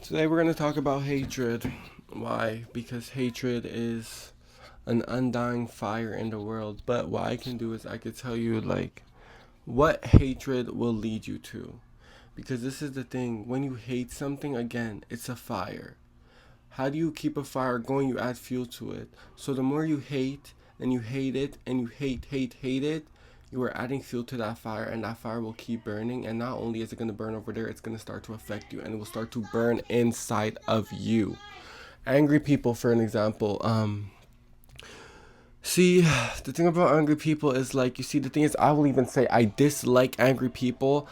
Today we're going to talk about hatred. Why? Because hatred is an undying fire in the world. But what I can do is I could tell you like what hatred will lead you to. Because this is the thing, when you hate something, again, it's a fire. How do you keep a fire going? You add fuel to it. So the more you hate and you hate it and you hate it, you are adding fuel to that fire, and that fire will keep burning. And not only is it going to burn over there, it's going to start to affect you, and it will start to burn inside of you. Angry people, for an example, see, the thing about angry people is like, you see, the thing is, I will even say I dislike angry people,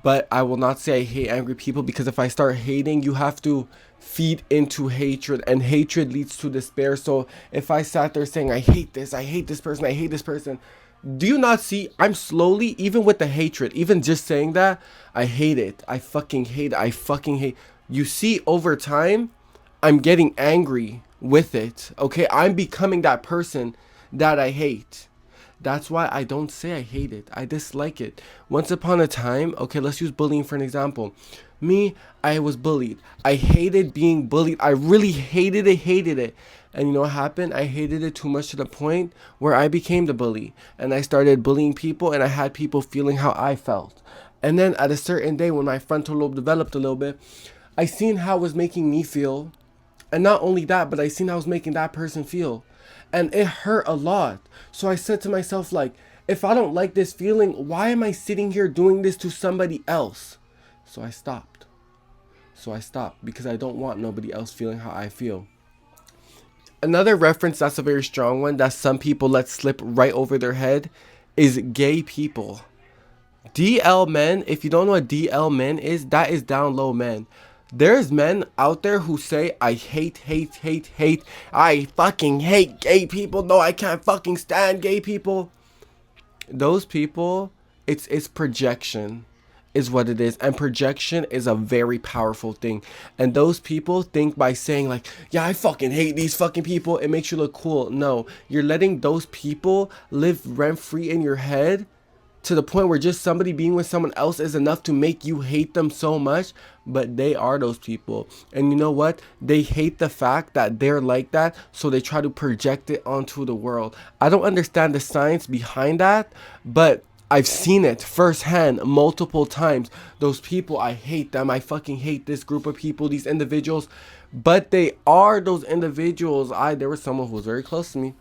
but I will not say I hate angry people, because if I start hating, you have to feed into hatred, and hatred leads to despair. So if I sat there saying I hate this person, I hate this person, do you not see I'm slowly, even with the hatred, even just saying that, I hate it, I fucking hate it, I fucking hate, you see, over time, I'm getting angry with it, okay? I'm becoming that person that I hate. That's why I don't say I hate it. I dislike it. Once upon a time, okay, let's use bullying for an example. Me, I was bullied. I hated being bullied. I really hated it. And you know what happened? I hated it too much to the point where I became the bully. And I started bullying people, and I had people feeling how I felt. And then at a certain day, when my frontal lobe developed a little bit, I seen how it was making me feel. And not only that, but I seen how I was making that person feel. And it hurt a lot. So I said to myself, like, if I don't like this feeling, why am I sitting here doing this to somebody else? So I stopped. Because I don't want nobody else feeling how I feel. Another reference that's a very strong one that some people let slip right over their head is gay people. DL men, if you don't know what DL men is, that is down low men. There's men out there who say, I hate, I fucking hate gay people. No, I can't fucking stand gay people. Those people, it's projection is what it is. And projection is a very powerful thing. And those people think by saying like, yeah, I fucking hate these fucking people, it makes you look cool. No, you're letting those people live rent free in your head, to the point where just somebody being with someone else is enough to make you hate them so much. But they are those people, and you know what, they hate the fact that they're like that, so they try to project it onto the world. I don't understand the science behind that, but I've seen it firsthand multiple times. Those people, I hate them, I fucking hate this group of people, these individuals, but they are those individuals. There was someone who was very close to me,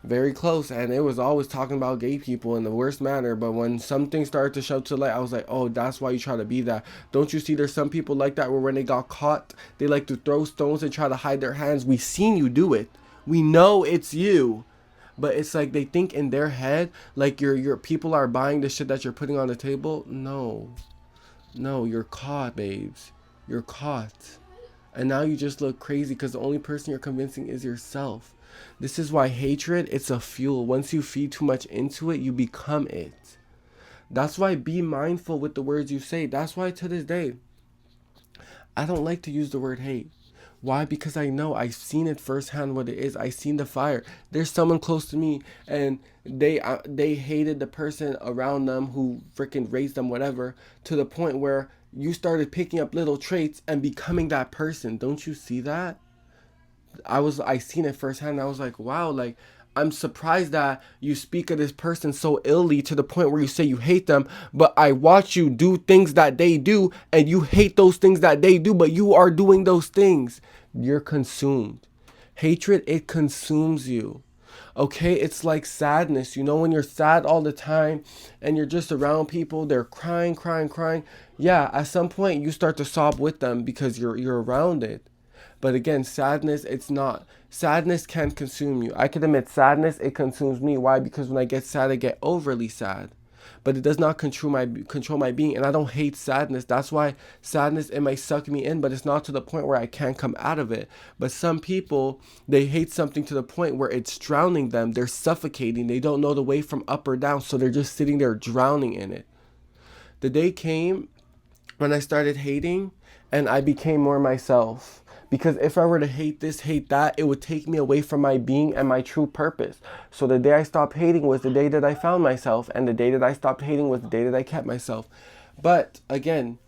very close, and it was always talking about gay people in the worst manner. But when something started to show to light, I was like, oh, that's why you try to be that. Don't you see there's some people like that, where when they got caught, they like to throw stones and try to hide their hands. We seen you do it, we know it's you. But it's like they think in their head like your people are buying the shit that you're putting on the table. No, you're caught, babes, you're caught. And now you just look crazy because the only person you're convincing is yourself. This is why hatred, it's a fuel. Once you feed too much into it, you become it. That's why be mindful with the words you say. That's why to this day, I don't like to use the word hate. Why? Because I know, I've seen it firsthand what it is. I've seen the fire. There's someone close to me, and they hated the person around them who freaking raised them, whatever, to the point where you started picking up little traits and becoming that person. Don't you see that? I seen it firsthand, and I was like, wow, like, I'm surprised that you speak of this person so illy to the point where you say you hate them, but I watch you do things that they do, and you hate those things that they do, but you are doing those things. You're consumed. Hatred, it consumes you. Okay, it's like sadness. You know, when you're sad all the time and you're just around people, they're crying. Yeah, at some point you start to sob with them because you're around it. But again, sadness, it's not. Sadness can consume you. I can admit sadness, it consumes me. Why? Because when I get sad, I get overly sad. But it does not control my being. And I don't hate sadness. That's why sadness, it might suck me in, but it's not to the point where I can't come out of it. But some people, they hate something to the point where it's drowning them. They're suffocating. They don't know the way from up or down. So they're just sitting there drowning in it. The day came when I started hating, and I became more myself. Because if I were to hate this, hate that, it would take me away from my being and my true purpose. So the day I stopped hating was the day that I found myself. And the day that I stopped hating was the day that I kept myself. But again,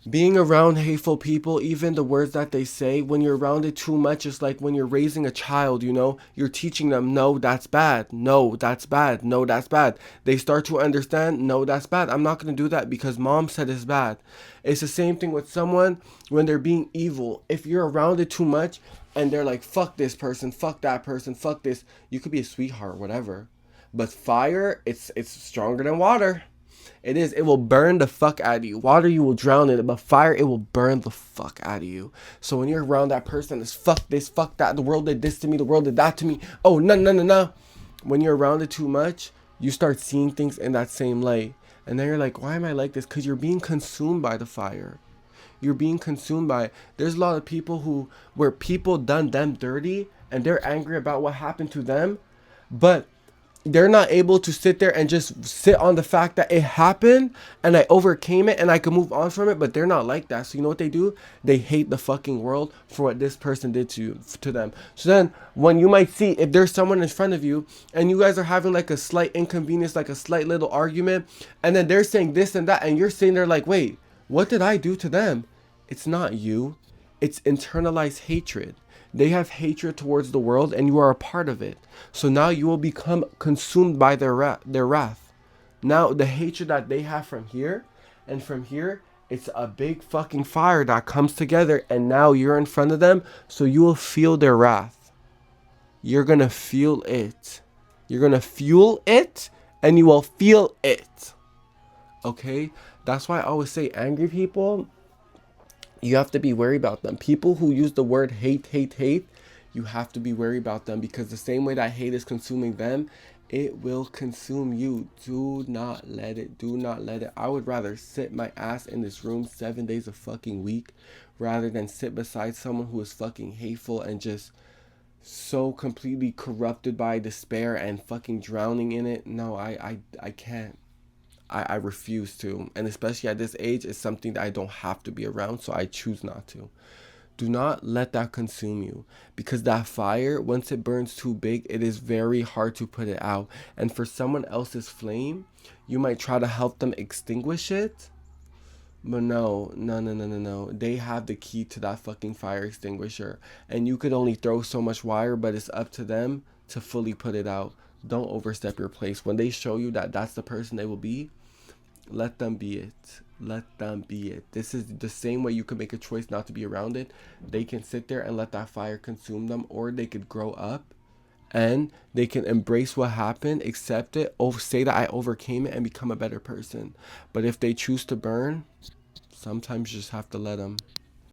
Being around hateful people, even the words that they say, when you're around it too much, it's like when you're raising a child, you know, you're teaching them, no, that's bad. No, that's bad. No, that's bad. They start to understand, no, that's bad. I'm not going to do that because mom said it's bad. It's the same thing with someone when they're being evil. If you're around it too much and they're like, fuck this person, fuck that person, fuck this, you could be a sweetheart, whatever. But fire, it's stronger than water. It is. It will burn the fuck out of you. Water, you will drown in it, but fire, it will burn the fuck out of you. So when you're around that person, it's fuck this, fuck that. The world did this to me. The world did that to me. Oh, no, no, no, no. When you're around it too much, you start seeing things in that same light. And then you're like, why am I like this? Because you're being consumed by the fire. You're being consumed by it. There's a lot of people where people done them dirty and they're angry about what happened to them. But they're not able to sit there and just sit on the fact that it happened and I overcame it and I can move on from it. But they're not like that. So you know what they do? They hate the fucking world for what this person did to them. So then when you might see if there's someone in front of you and you guys are having like a slight inconvenience, like a slight little argument, and then they're saying this and that, and you're sitting there like, wait, what did I do to them? It's not you. It's internalized hatred. They have hatred towards the world and you are a part of it. So now you will become consumed by their wrath. Now the hatred that they have from here and from here, it's a big fucking fire that comes together and now you're in front of them. So you will feel their wrath. You're going to feel it. You're going to fuel it and you will feel it. Okay? That's why I always say angry people, you have to be wary about them. People who use the word hate, hate, hate, you have to be wary about them because the same way that hate is consuming them, it will consume you. Do not let it. Do not let it. I would rather sit my ass in this room 7 days a fucking week rather than sit beside someone who is fucking hateful and just so completely corrupted by despair and fucking drowning in it. No, I can't. I refuse to. And especially at this age, it's something that I don't have to be around, so I choose not to. Do not let that consume you because that fire, once it burns too big, it is very hard to put it out. And for someone else's flame, you might try to help them extinguish it. But no. They have the key to that fucking fire extinguisher. And you could only throw so much wire, but it's up to them to fully put it out. Don't overstep your place. When they show you that that's the person they will be, let them be it. Let them be it. This is the same way you can make a choice not to be around it. They can sit there and let that fire consume them, or they could grow up and they can embrace what happened, accept it, say that I overcame it and become a better person. But if they choose to burn, sometimes you just have to let them.